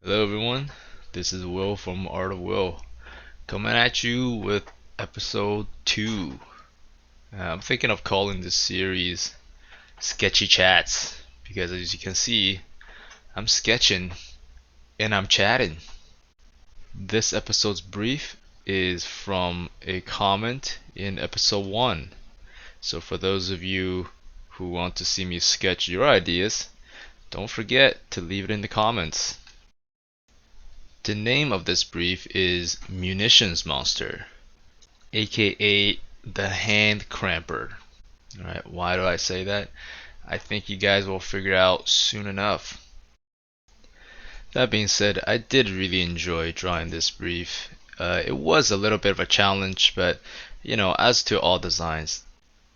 Hello everyone, this is Will from Art of Will, coming at you with episode 2. I'm thinking of calling this series Sketchy Chats because as you can see, I'm sketching and I'm chatting. This episode's brief is from a comment in episode 1. So for those of you who want to see me sketch your ideas, don't forget to leave it in the comments. The name of this brief is Munitions Monster, aka the Hand Cramper. Alright, why do I say that? I think you guys will figure out soon enough. That being said, I did really enjoy drawing this brief. It was a little bit of a challenge, but as to all designs,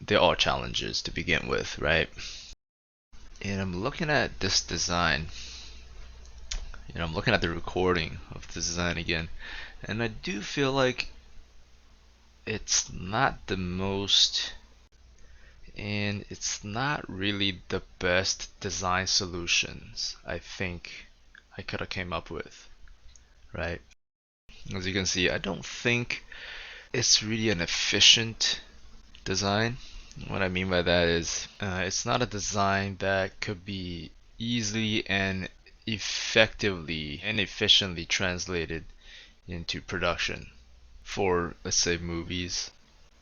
they're all challenges to begin with, right? And I'm looking at this design. I'm looking at the recording of this design again, and I do feel like it's not the most and it's not really the best design solutions I think I could have came up with, right? As you can see, I don't think it's really an efficient design. What I mean by that is it's not a design that could be easily and effectively and efficiently translated into production for, let's say, movies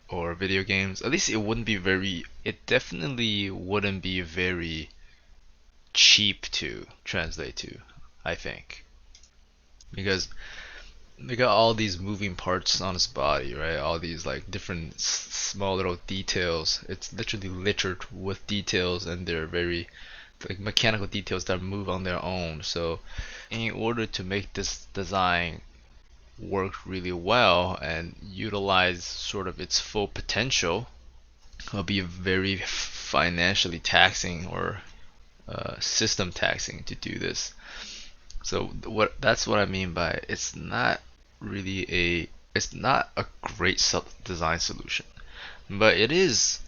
or video games. At least it definitely wouldn't be very cheap to translate to, I think. Because they got all these moving parts on his body, right? All these like different small little details. It's literally littered with details, and they're very like mechanical details that move on their own. So, in order to make this design work really well and utilize sort of its full potential, it'll be very financially taxing or system taxing to do this. So that's what I mean by it's not a great design solution, but it is.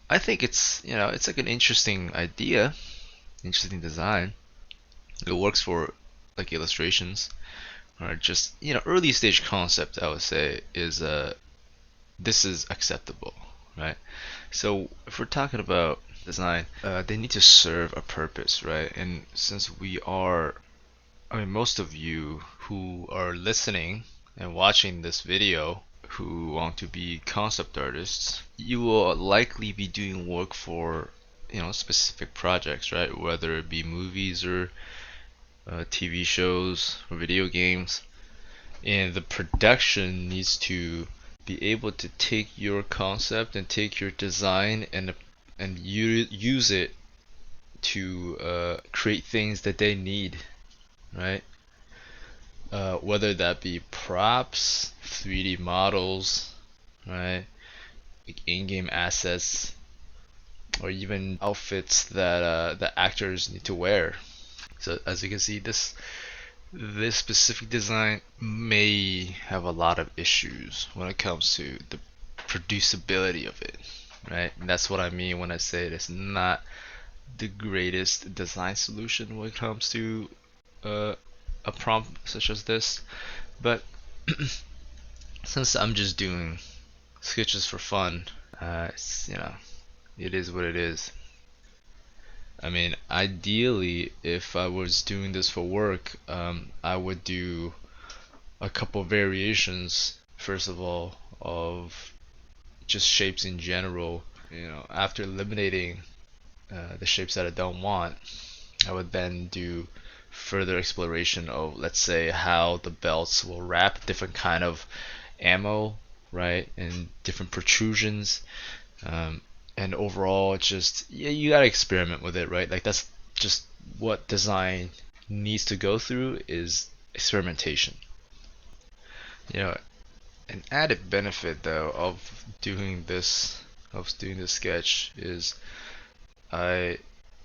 I think it's like an interesting idea, interesting design. It works for like illustrations or just early stage concept. I would say is this is acceptable, right? So if we're talking about design, they need to serve a purpose, right? And since most of you who are listening and watching this video who want to be concept artists, you will likely be doing work for, specific projects, right? Whether it be movies or TV shows or video games. And the production needs to be able to take your concept and take your design and use it to create things that they need, right? Whether that be props, 3D models, right? Like in-game assets, or even outfits that the actors need to wear. So as you can see, this specific design may have a lot of issues when it comes to the producibility of it, right? And that's what I mean when I say it's not the greatest design solution when it comes to uh, a prompt such as this. But since I'm just doing sketches for fun, it is what it is. I mean, ideally, if I was doing this for work, I would do a couple variations, first of all, of just shapes in general. After eliminating the shapes that I don't want, I would then do further exploration of, let's say, how the belts will wrap different kind of ammo, right, and different protrusions. Um, and overall, it's just, yeah, you gotta experiment with it, right? Like that's just what design needs to go through is experimentation. You know, an added benefit though of doing this sketch is I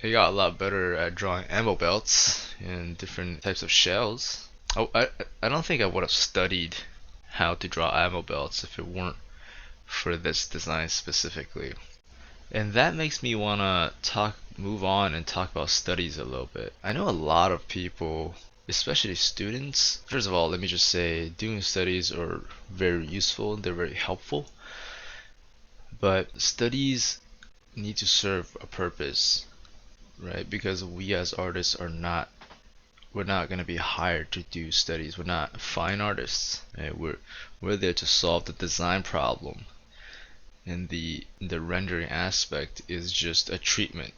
I got a lot better at drawing ammo belts and different types of shells. I don't think I would have studied how to draw ammo belts if it weren't for this design specifically. And that makes me wanna move on and talk about studies a little bit. I know a lot of people especially students. First of all, let me just say doing studies are very useful, they're very helpful, but studies need to serve a purpose, right? Because we as artists we're not going to be hired to do studies. We're not fine artists, right? We're there to solve the design problem, and the rendering aspect is just a treatment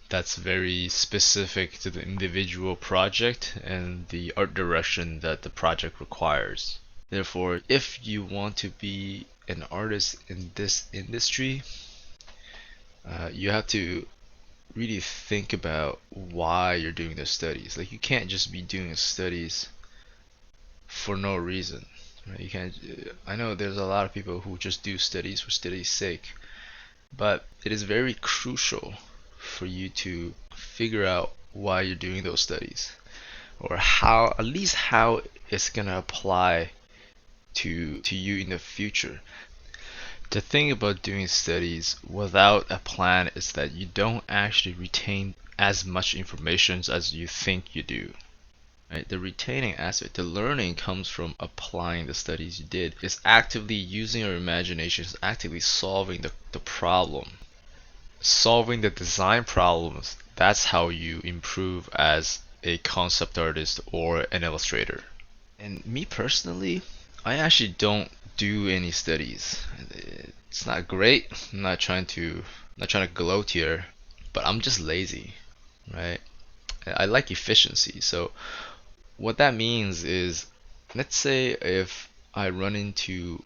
that's very specific to the individual project and the art direction that the project requires. Therefore, if you want to be an artist in this industry, you have to really think about why you're doing the studies. Like you can't just be doing studies for no reason, right? You can't. I know there's a lot of people who just do studies for study's sake, but it is very crucial for you to figure out why you're doing those studies, or how, at least how it's gonna apply to you in the future. The thing about doing studies without a plan is that you don't actually retain as much information as you think you do. Right? The retaining aspect, the learning comes from applying the studies you did. It's actively using your imagination, it's actively solving the problem. Solving the design problems, that's how you improve as a concept artist or an illustrator. And me personally, I actually don't do any studies. It's not great. Not trying to gloat here, but I'm just lazy, right? I like efficiency. So what that means is, let's say if I run into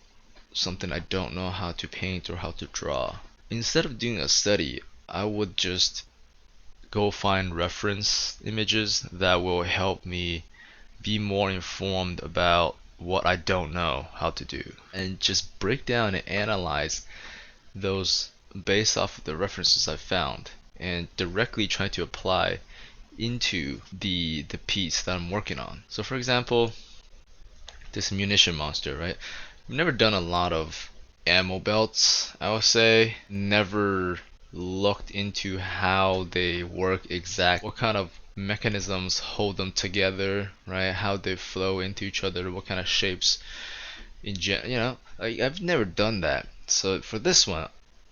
something I don't know how to paint or how to draw, instead of doing a study, I would just go find reference images that will help me be more informed about what I don't know how to do, and just break down and analyze those based off of the references I found and directly try to apply into the piece that I'm working on. So for example, this munition monster, right? I've never done a lot of ammo belts, I would say. Never looked into how they work exactly, what kind of mechanisms hold them together, right? How they flow into each other, what kind of shapes like I've never done that. So for this one,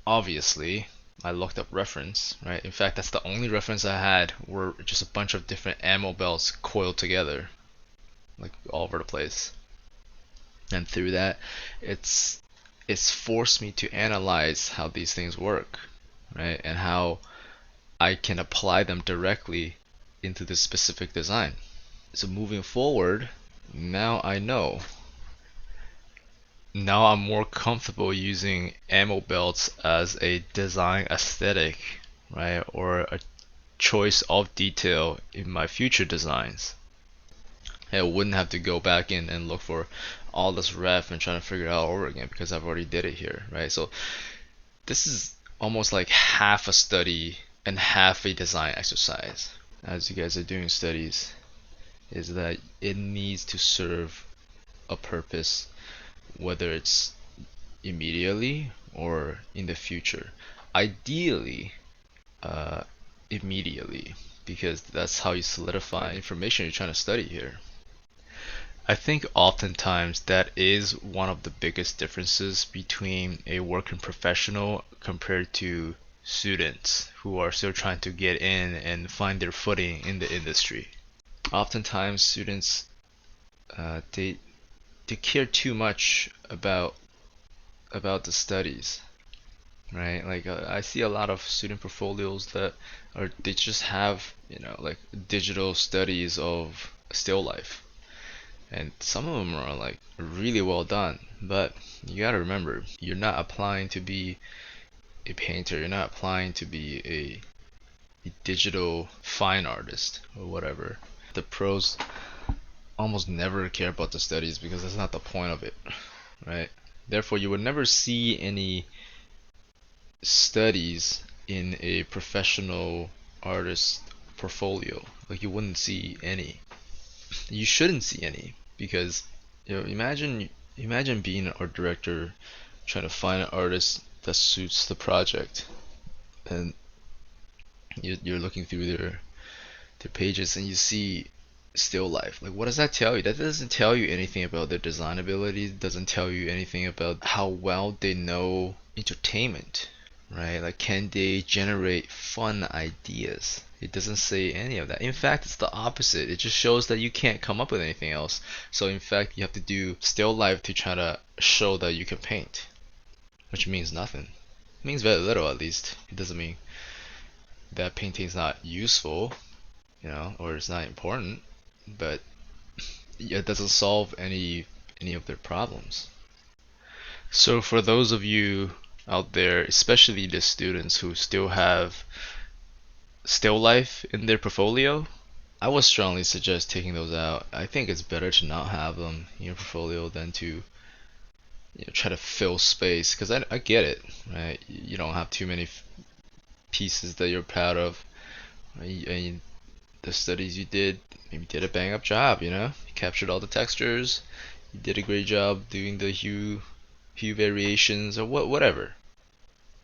obviously, I looked up reference, right? In fact, that's the only reference I had were just a bunch of different ammo belts coiled together, like all over the place. And through that, it's it's forced me to analyze how these things work, right? And how I can apply them directly into this specific design. So moving forward, now I know. Now I'm more comfortable using ammo belts as a design aesthetic, right? Or a choice of detail in my future designs. I wouldn't have to go back in and look for all this ref and trying to figure it out over again because I've already did it here, right? So this is almost like half a study and half a design exercise. As you guys are doing studies, is that it needs to serve a purpose, whether it's immediately or in the future. Ideally, uh, immediately, because that's how you solidify information you're trying to study here. I think oftentimes that is one of the biggest differences between a working professional compared to students who are still trying to get in and find their footing in the industry. Oftentimes, students they care too much about the studies, right? Like I see a lot of student portfolios that are they just have like digital studies of still life, and some of them are like really well done. But you gotta remember, you're not applying to be a painter. You're not applying to be a digital fine artist or whatever. The pros almost never care about the studies because that's not the point of it, right? Therefore, you would never see any studies in a professional artist portfolio. Like you wouldn't see any. You shouldn't see any because imagine being an art director trying to find an artist that suits the project, and you're looking through their pages and you see still life. Like, what does that tell you? That doesn't tell you anything about their design abilities, doesn't tell you anything about how well they know entertainment, right? Like, can they generate fun ideas? It doesn't say any of that. In fact, it's the opposite. It just shows that you can't come up with anything else. So, in fact, you have to do still life to try to show that you can paint, which means nothing. It means very little, at least. It doesn't mean that painting is not useful, or it's not important, but it doesn't solve any of their problems. So for those of you out there, especially the students who still have still life in their portfolio, I would strongly suggest taking those out. I think it's better to not have them in your portfolio than to try to fill space, because I get it, right? You don't have too many pieces that you're proud of. And the studies you did, maybe did a bang up job, you captured all the textures, you did a great job doing the hue variations or whatever.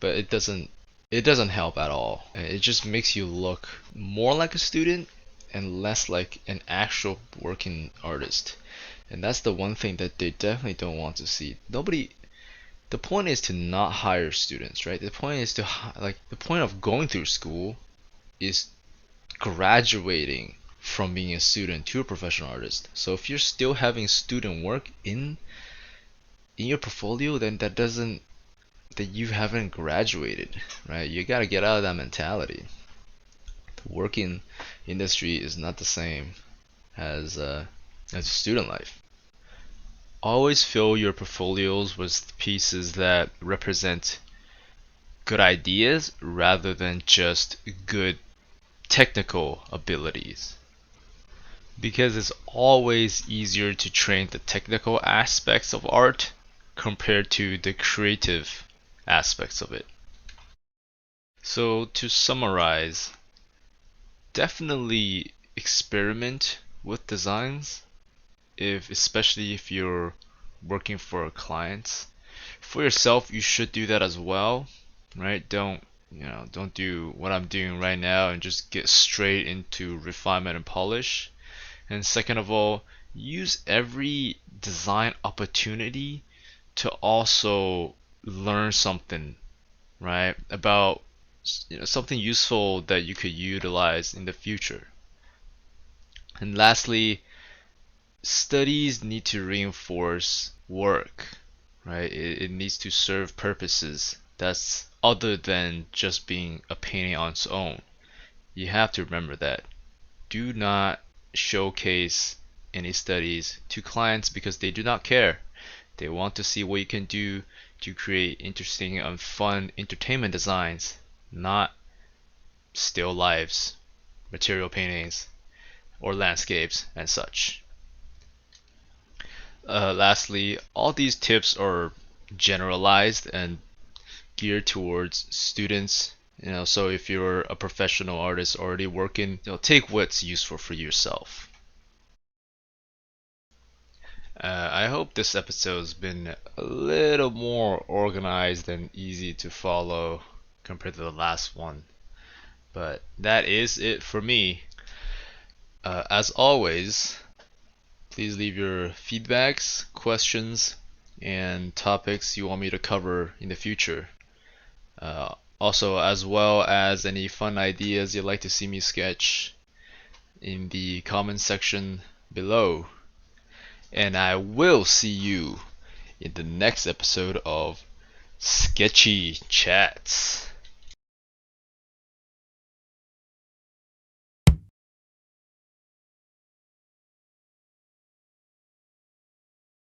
But it doesn't help at all. It just makes you look more like a student and less like an actual working artist. And that's the one thing that they definitely don't want to see. Nobody The point is to not hire students, right? The point is the point of going through school is graduating from being a student to a professional artist. So if you're still having student work in your portfolio, then that you haven't graduated, right? You gotta get out of that mentality. The working industry is not the same as student life. Always fill your portfolios with pieces that represent good ideas rather than just good technical abilities. Because it's always easier to train the technical aspects of art compared to the creative aspects of it. So, to summarize, definitely experiment with designs, especially if you're working for clients. For yourself, you should do that as well, right? Don't do what I'm doing right now and just get straight into refinement and polish. And second of all, use every design opportunity to also learn something, right? About something useful that you could utilize in the future. And lastly, studies need to reinforce work, right? It needs to serve purposes that's other than just being a painting on its own. You have to remember that. Do not showcase any studies to clients because they do not care. They want to see what you can do to create interesting and fun entertainment designs, not still lives, material paintings, or landscapes and such. Lastly, all these tips are generalized and geared towards students. So if you're a professional artist already working, take what's useful for yourself. I hope this episode's been a little more organized and easy to follow compared to the last one. But that is it for me. As always, please leave your feedbacks, questions, and topics you want me to cover in the future. Also, as well as any fun ideas you'd like to see me sketch in the comment section below. And I will see you in the next episode of Sketchy Chats.